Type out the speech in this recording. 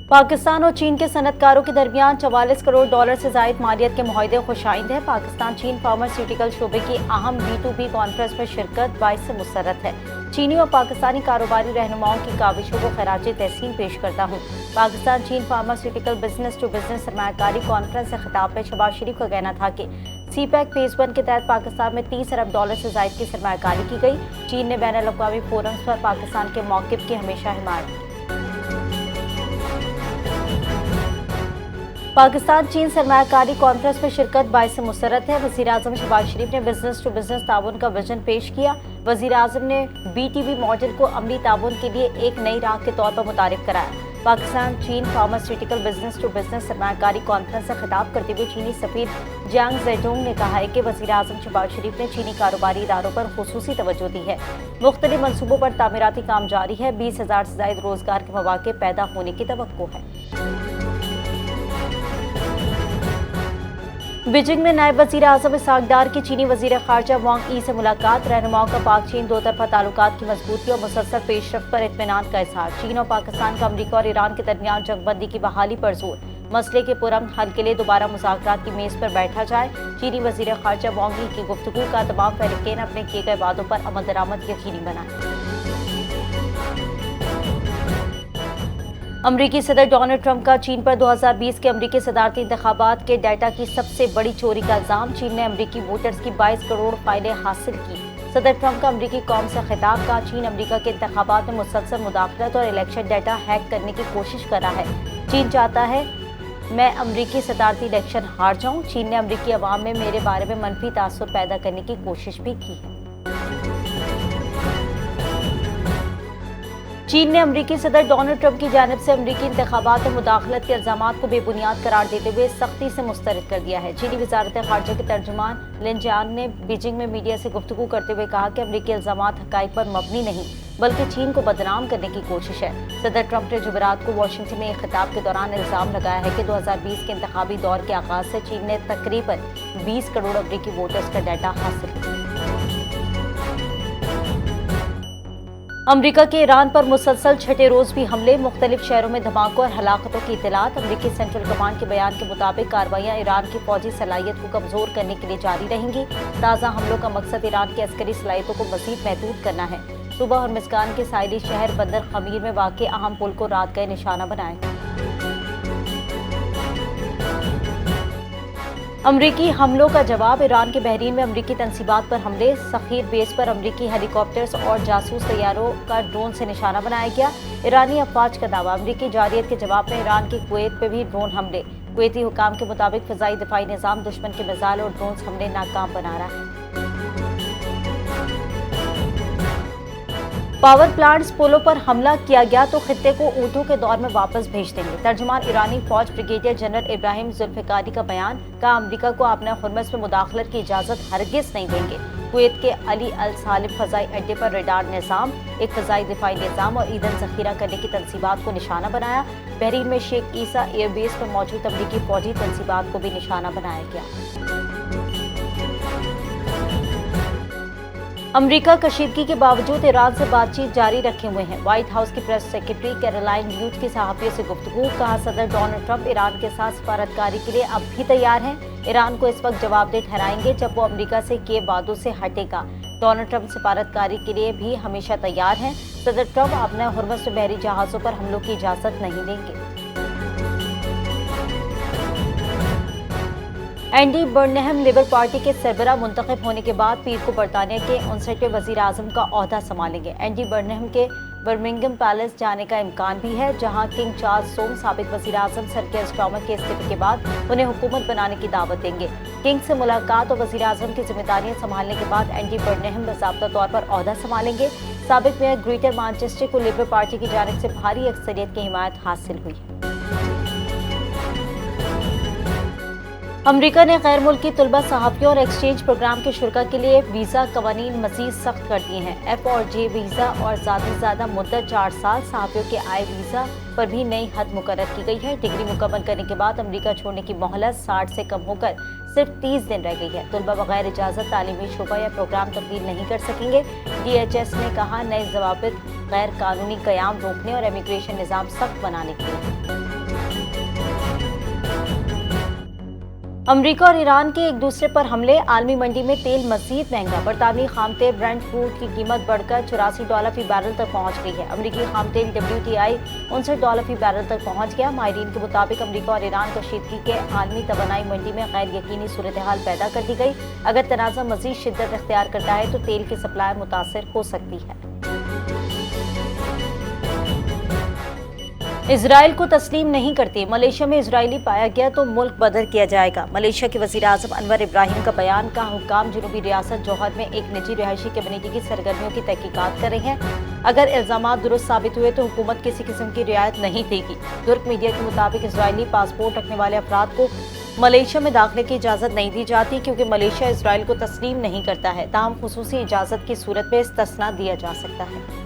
पाकिस्तान और चीन के सनतकारों के दरमियान 44 करोड़ डॉलर से जायद मालियत के मुआहदे खुशाइंद है। पाकिस्तान चीन फार्मास्यूटिकल शोबे की अहम B2B कॉन्फ्रेंस में शिरकत बाइस से मुसर्रत है। चीनी और पाकिस्तानी कारोबारी रहनुमाओं की काविशों को खराज तहसीन पेश करता हूँ। पाकिस्तान चीन फार्मास्यूटिकल बिजनेस टू बिजनेस सरमायाकारी कॉन्फ्रेंस से खिताब में शहबाज शरीफ का कहना था कि CPEC फेज 1 के तहत पाकिस्तान में 30 अरब डॉलर से जायद की सरमायाकारी की गई। चीन ने बैनुल अक़वामी फोरम्स पर पाकिस्तान के मौक़िफ़ की हमेशा हिमायत की। पाकिस्तान चीन सरमायाकारी कॉन्फ्रेंस में शिरकत बाइस से मुसर्रत है। वज़ीर-ए-आज़म शहबाज शरीफ ने बिजनेस टू बिजनेस ताउन का विजन पेश किया। वज़ीर-ए-आज़म ने BTB मॉडल को अमली ताउन के लिए एक नई राह के तौर पर मुतारिफ कराया। पाकिस्तान चीन फार्मास्यूटिकल बिजनेस टू बिजनेस सरमायाकारी कॉन्फ्रेंस से खिताब करते हुए चीनी सफीर जियांग ज़ेडोंग ने कहा है कि वज़ीर-ए-आज़म शहबाज शरीफ ने चीनी कारोबारी इदारों पर खुसूसी तवज्जो दी है। मुख्तलिफ मनसूबों पर तामीराती काम जारी है। 20,000 से ज़ायद रोजगार के मौके पैदा होने की तवक्को है। बीजिंग में नायब वज़ीर-ए-आज़म इसहाक डार की चीनी वज़ीर ख़ारजा वांग यी से मुलाकात। रहनुमाओं का पाक चीन दो तरफा ताल्लुकात की मजबूती और मुसलसल पेशरफ्त पर इत्मीनान का इज़हार। चीन और पाकिस्तान का अमरीका और ईरान के दरमियान जंगबंदी की बहाली पर जोर। मसले के पुरअमन हल के लिए दोबारा मुज़ाकरात की मेज़ पर बैठा जाए। चीनी वज़ीर ख़ारजा वांग यी की गुफ्तगू का तमाम फरीक़ैन अपने किए गए वादों पर अमल दरामद यकीनी बनाएं। अमरीकी सदर डोनाल्ड ट्रंप का चीन पर 2020 के अमरीकी सदारती इंतखाबात के डाटा की सबसे बड़ी चोरी का इल्जाम। चीन ने अमरीकी वोटर्स की 22 करोड़ फाइलें हासिल की। सदर ट्रंप का अमरीकी कौम से खिताब का चीन अमरीका के इंतखाबात में मुसलसल मुदाखलत और इलेक्शन डाटा हैक करने की कोशिश कर रहा है। चीन चाहता है मैं अमरीकी सदारती इलेक्शन हार जाऊं। चीन ने अमरीकी अवाम में मेरे बारे में मनफी तासुर पैदा करने की कोशिश भी की है। चीन ने अमरीकी सदर डोनाल्ड ट्रंप की जानिब से अमरीकी इंतखाबात में मुदाखलत के इल्जामात को बेबुनियाद करार देते हुए सख्ती से मुस्तरद कर दिया है। चीनी वज़ारत ख़ारजा के तर्जुमान लिन जियांग ने बीजिंग में मीडिया से गुफ्तगू करते हुए कहा कि अमरीकी इल्जामात हक़ाइक़ पर मबनी नहीं बल्कि चीन को बदनाम करने की कोशिश है। सदर ट्रंप ने जुमेरात को वाशिंगटन में एक खिताब के दौरान इल्ज़ाम लगाया है कि 2020 के इंतखाबी दौर के आगाज़ से चीन ने तकरीबन 20 करोड़ अमरीकी वोटर्स का डाटा हासिल किया। अमरीका के ईरान पर मुसलसल छठे रोज भी हमले। मुख्तलिफ शहरों में धमाकों और हलाकतों की इत्तलात। अमरीकी सेंट्रल कमांड के बयान के मुताबिक कार्रवाइयां ईरान की फौजी सलाहियत को कमजोर करने के लिए जारी रहेंगी। ताज़ा हमलों का मकसद ईरान की अस्करी सलाहियतों को मजीद महदूद करना है। सुबह और मिस्कान के साहिली शहर बंदर खमीर में वाक़ अहम पुल को रात गए निशाना बनाया। अमरीकी हमलों का जवाब। ईरान के बहरीन में अमरीकी तनसीबात पर हमले। सखीर बेस पर अमरीकी हेलीकॉप्टर्स और जासूस तैयारों का ड्रोन से निशाना बनाया गया। ईरानी अफवाज का दावा। अमरीकी जारियत के जवाब में ईरान के कुवैत पे भी ड्रोन हमले। कुवैती हुकाम के मुताबिक फ़िज़ाई दिफाई निज़ाम दुश्मन के मिसाइल और ड्रोन हमले नाकाम बना रहा है। पावर प्लांट्स पुलों पर हमला किया गया तो खित्ते को ऊँटों के दौर में वापस भेज देंगे। तर्जुमान ईरानी फौज ब्रिगेडियर जनरल इब्राहिम जुल्फ़िकारी का बयान। का अमरीका को अपने हुर्मस में मुदाखलत की इजाज़त हरगिज़ नहीं देंगे। कुवैत के अली अल सालिम फ़ज़ाई अड्डे पर रेडार निज़ाम, एक फ़ज़ाई दिफाई निज़ाम और ईंधन ज़ख़ीरा करने की तनसीबात को निशाना बनाया। बहरीन में शेख ईसा एयरबेस पर मौजूद अमरीकी फौजी तनसीबात को भी निशाना बनाया गया। अमरीका कशीदगी के बावजूद ईरान से बातचीत जारी रखे हुए हैं। व्हाइट हाउस की प्रेस सेक्रेटरी कैरोलाइन ल्यूट की सहाफ़ियों से गुफ्तगू। कहा सदर डोनाल्ड ट्रंप ईरान के साथ सफारतकारी के लिए अब भी तैयार हैं। ईरान को इस वक्त जवाबदेह ठहराएंगे जब वो अमरीका से किए वादों से हटेगा। डोनाल्ड ट्रंप सफारतकारी के लिए भी हमेशा तैयार हैं। सदर ट्रंप अपने हुर्मस में बहरी जहाज़ों पर हमलों की इजाज़त नहीं देंगे। एंडी बर्नहम लेबर पार्टी के सरबराह मुंतखब होने के बाद पीर को बरतानिया के 59वें वज़ीर-ए-आज़म का ओहदा संभालेंगे। एंडी बर्नहम के बर्मिंघम पैलेस जाने का इम्कान भी है, जहां किंग चार्ल्स सोम साबिक वज़ीर-ए-आज़म सर केयर स्टार्मर के इस्तीफे के बाद उन्हें हुकूमत बनाने की दावत देंगे। किंग से मुलाकात और वज़ीर-ए-आज़म की जिम्मेदारियां संभालने के बाद एंडी बर्नहम बाज़ाब्ता तौर पर ओहदा संभालेंगे। साबिक मेयर ग्रेटर मैनचेस्टर को लेबर पार्टी की जानिब से भारी अक्सरियत की हिमायत हासिल हुई है। अमरीका ने गैर मुल्की तलबा सहाफ़ियों और एक्सचेंज प्रोग्राम के शुरा के लिए वीज़ा कवानीन मज़ीद सख्त कर दिए हैं। F और J वीज़ा और ज़्यादा से ज़्यादा मुद्दत 4 साल। सहाफ़ियों के I वीज़ा पर भी नई हद मुकर्रर की गई है। डिग्री मुकम्मल करने के बाद अमरीका छोड़ने की मोहलत 60 से कम होकर सिर्फ 30 दिन रह गई है। तलबा बगैर इजाज़त तालीमी शोबा या प्रोग्राम तब्दील नहीं कर सकेंगे। DHS ने कहा नए ज़वाबित गैर कानूनी क़याम रोकने और इमिग्रेशन निज़ाम सख्त बनाने के लिए। अमरीका और ईरान के एक दूसरे पर हमले, आलमी मंडी में तेल मजीद महंगा। बरतानवी खाम तेल ब्रेंट क्रूड की कीमत बढ़कर $84 फी बैरल तक पहुंच गई है। अमरीकी खाम तेल WTI $59 फी बैरल तक पहुंच गया। माहिरीन के मुताबिक अमरीका और ईरान कशीदगी के आलमी तवानाई मंडी में गैर यकीनी सूरत हाल पैदा कर दी गई। अगर तनाज़ा मजीद शिद्दत इख्तियार करता है तो तेल की सप्लाई मुतासर हो सकती है। इजराइल को तस्लीम नहीं करते, मलेशिया में इजरायली पाया गया तो मुल्क बदर किया जाएगा। मलेशिया के वज़ीर आज़म अनवर इब्राहिम का बयान का हुक्काम जनूबी रियासत जौहर में एक निजी रिहायशी कम्युनिटी की सरगर्मियों की तहकीकात कर रहे हैं। अगर इल्ज़ामात दुरुस्त साबित हुए तो हुकूमत किसी किस्म की रियायत नहीं देगी। तुर्क मीडिया के मुताबिक इजरायली पासपोर्ट रखने वाले अफराद को मलेशिया में दाखिले की इजाज़त नहीं दी जाती क्योंकि मलेशिया इजराइल को तस्लीम नहीं करता है। ताहम खुसूसी इजाज़त की सूरत में इस्तिस्ना दिया जा सकता है।